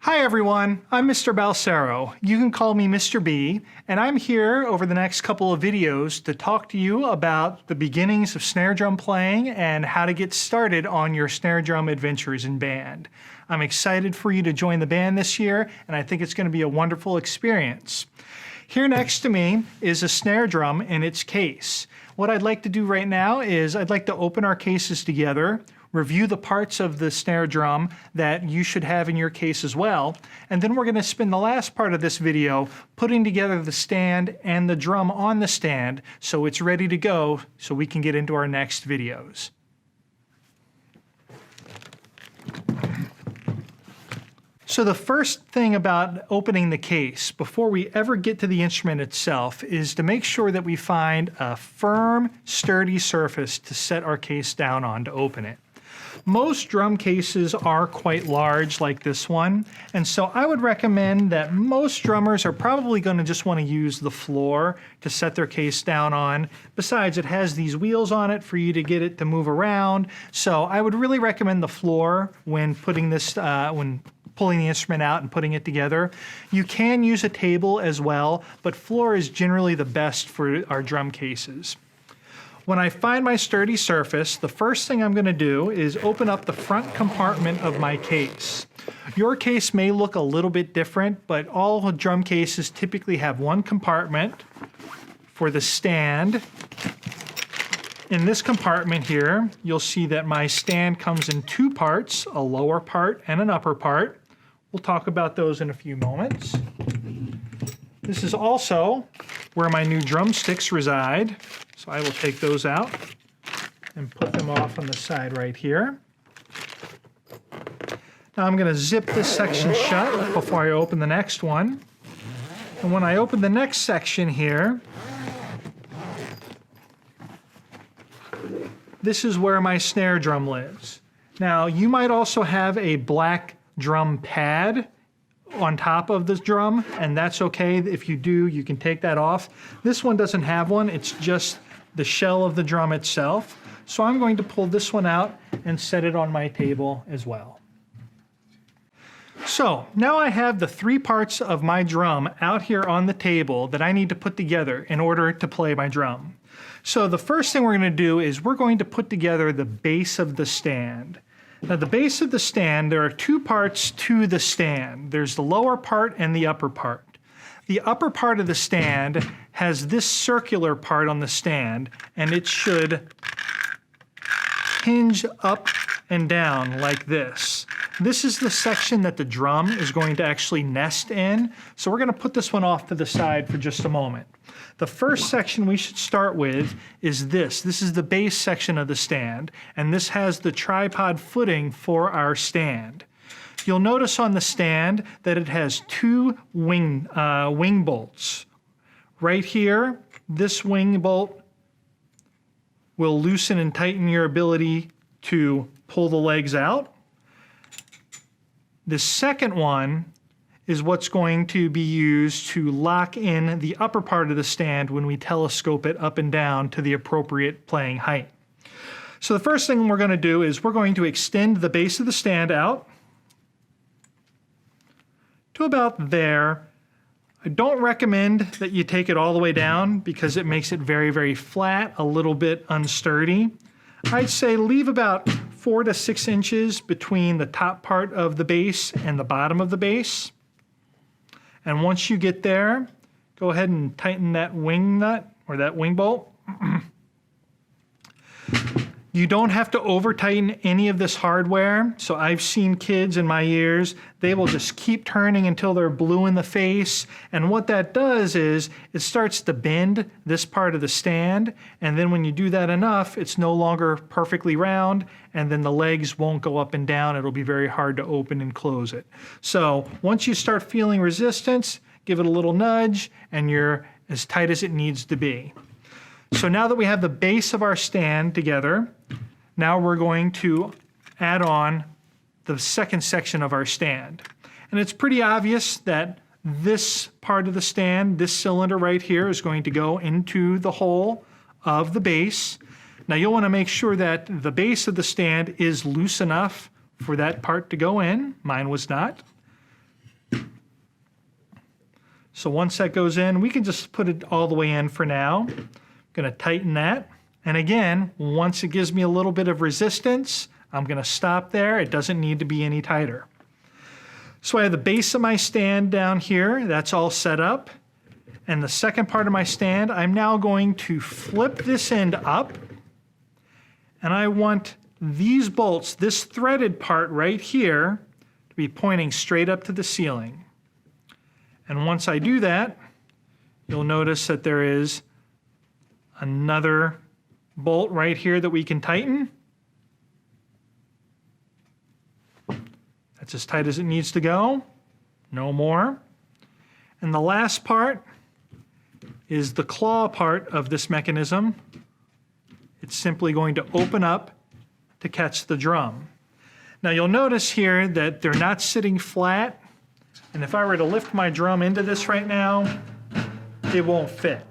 Hi everyone, I'm Mr. Balsero. You can call me Mr. B, and I'm here over the next couple of videos to talk to you about the beginnings of snare drum playing and how to get started on your snare drum adventures in band. I'm excited for you to join the band this year, and I think it's going to be a wonderful experience. Here next to me is a snare drum in its case. What I'd like to do right now is I'd like to open our cases together, review the parts of the snare drum that you should have in your case as well, and then we're going to spend the last part of this video putting together the stand and the drum on the stand so it's ready to go so we can get into our next videos. So the first thing about opening the case before we ever get to the instrument itself is to make sure that we find a firm, sturdy surface to set our case down on to open it. Most drum cases are quite large like this one, and so I would recommend that most drummers are probably going to just want to use the floor to set their case down on. Besides, it has these wheels on it for you to get it to move around, so I would really recommend the floor when putting this, when pulling the instrument out and putting it together. You can use a table as well, but floor is generally the best for our drum cases. When I find my sturdy surface, the first thing I'm going to do is open up the front compartment of my case. Your case may look a little bit different, but all drum cases typically have one compartment for the stand. In this compartment here, you'll see that my stand comes in two parts, a lower part and an upper part. We'll talk about those in a few moments. This is also where my new drumsticks reside. So I will take those out and put them off on the side right here. Now I'm going to zip this section shut before I open the next one. And when I open the next section here, this is where my snare drum lives. Now you might also have a black drum pad on top of this drum, and that's okay. If you do, you can take that off. This one doesn't have one, it's just the shell of the drum itself. So I'm going to pull this one out and set it on my table as well. So now I have the three parts of my drum out here on the table that I need to put together in order to play my drum. So the first thing we're going to do is we're going to put together the base of the stand. Now the base of the stand, there are two parts to the stand. There's the lower part and the upper part. The upper part of the stand has this circular part on the stand, and it should hinge up and down like this. This is the section that the drum is going to actually nest in, so we're going to put this one off to the side for just a moment. The first section we should start with is this. This is the base section of the stand, and this has the tripod footing for our stand. You'll notice on the stand that it has two wing bolts. Right here, this wing bolt will loosen and tighten your ability to pull the legs out. The second one is what's going to be used to lock in the upper part of the stand when we telescope it up and down to the appropriate playing height. So the first thing we're going to do is we're going to extend the base of the stand out to about there. I don't recommend that you take it all the way down because it makes it very, very flat, a little bit unsturdy. I'd say leave about 4 to 6 inches between the top part of the base and the bottom of the base. And once you get there, go ahead and tighten that wing nut or that wing bolt. You don't have to over tighten any of this hardware. So I've seen kids in my years, they will just keep turning until they're blue in the face. And what that does is it starts to bend this part of the stand. And then when you do that enough, it's no longer perfectly round, and then the legs won't go up and down. It'll be very hard to open and close it. So once you start feeling resistance, give it a little nudge and you're as tight as it needs to be. So now that we have the base of our stand together, now we're going to add on the second section of our stand. And it's pretty obvious that this part of the stand, this cylinder right here, is going to go into the hole of the base. Now you'll want to make sure that the base of the stand is loose enough for that part to go in. Mine was not. So once that goes in, we can just put it all the way in for now. I'm going to tighten that. And again, once it gives me a little bit of resistance, I'm going to stop there. It doesn't need to be any tighter. So I have the base of my stand down here. That's all set up. And the second part of my stand, I'm now going to flip this end up. And I want these bolts, this threaded part right here, to be pointing straight up to the ceiling. And once I do that, you'll notice that there is another bolt right here that we can tighten. That's as tight as it needs to go, no more. And the last part is the claw part of this mechanism. It's simply going to open up to catch the drum. Now you'll notice here that they're not sitting flat, and if I were to lift my drum into this right now, it won't fit.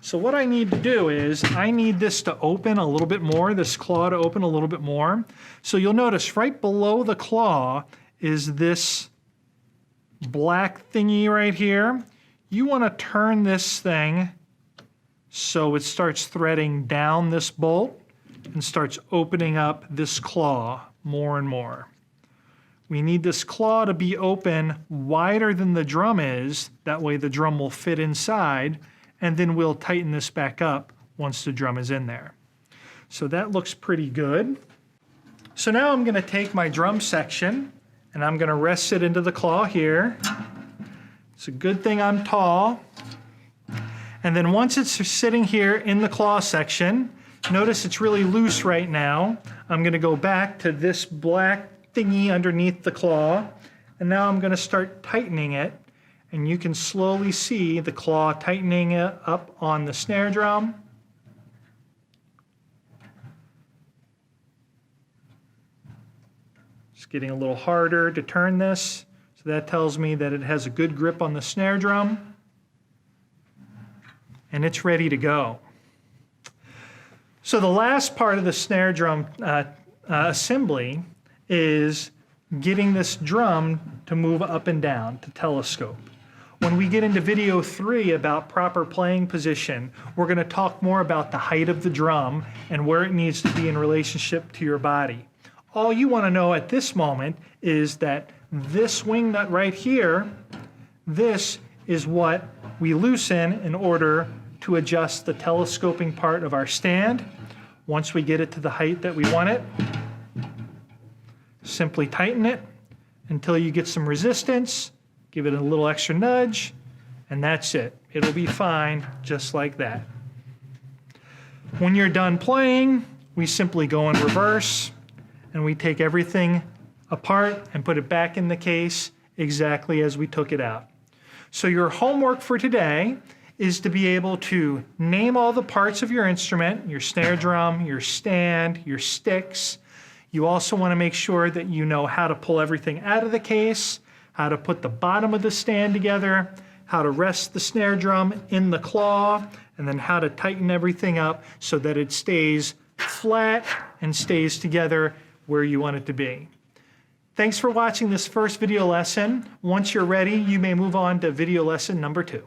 So what I need to do is I need this to open a little bit more, this claw to open a little bit more. So you'll notice right below the claw is this black thingy right here. You want to turn this thing so it starts threading down this bolt and starts opening up this claw more and more. We need this claw to be open wider than the drum is. That way the drum will fit inside, and then we'll tighten this back up once the drum is in there. So that looks pretty good. So now I'm going to take my drum section and I'm going to rest it into the claw here. It's a good thing I'm tall. And then once it's sitting here in the claw section, notice it's really loose right now. I'm going to go back to this black thingy underneath the claw, and now I'm going to start tightening it, and you can slowly see the claw tightening it up on the snare drum. It's getting a little harder to turn this, so that tells me that it has a good grip on the snare drum, and it's ready to go. So the last part of the snare drum assembly is getting this drum to move up and down, to telescope. When we get into video 3 about proper playing position, we're going to talk more about the height of the drum and where it needs to be in relationship to your body. All you want to know at this moment is that this wing nut right here, this is what we loosen in order to adjust the telescoping part of our stand. Once we get it to the height that we want it, simply tighten it until you get some resistance, give it a little extra nudge, and that's it. It'll be fine just like that. When you're done playing, we simply go in reverse and we take everything apart and put it back in the case exactly as we took it out. So your homework for today is to be able to name all the parts of your instrument, your snare drum, your stand, your sticks. You also want to make sure that you know how to pull everything out of the case, how to put the bottom of the stand together, how to rest the snare drum in the claw, and then how to tighten everything up so that it stays flat and stays together where you want it to be. Thanks for watching this first video lesson. Once you're ready, you may move on to video lesson number 2.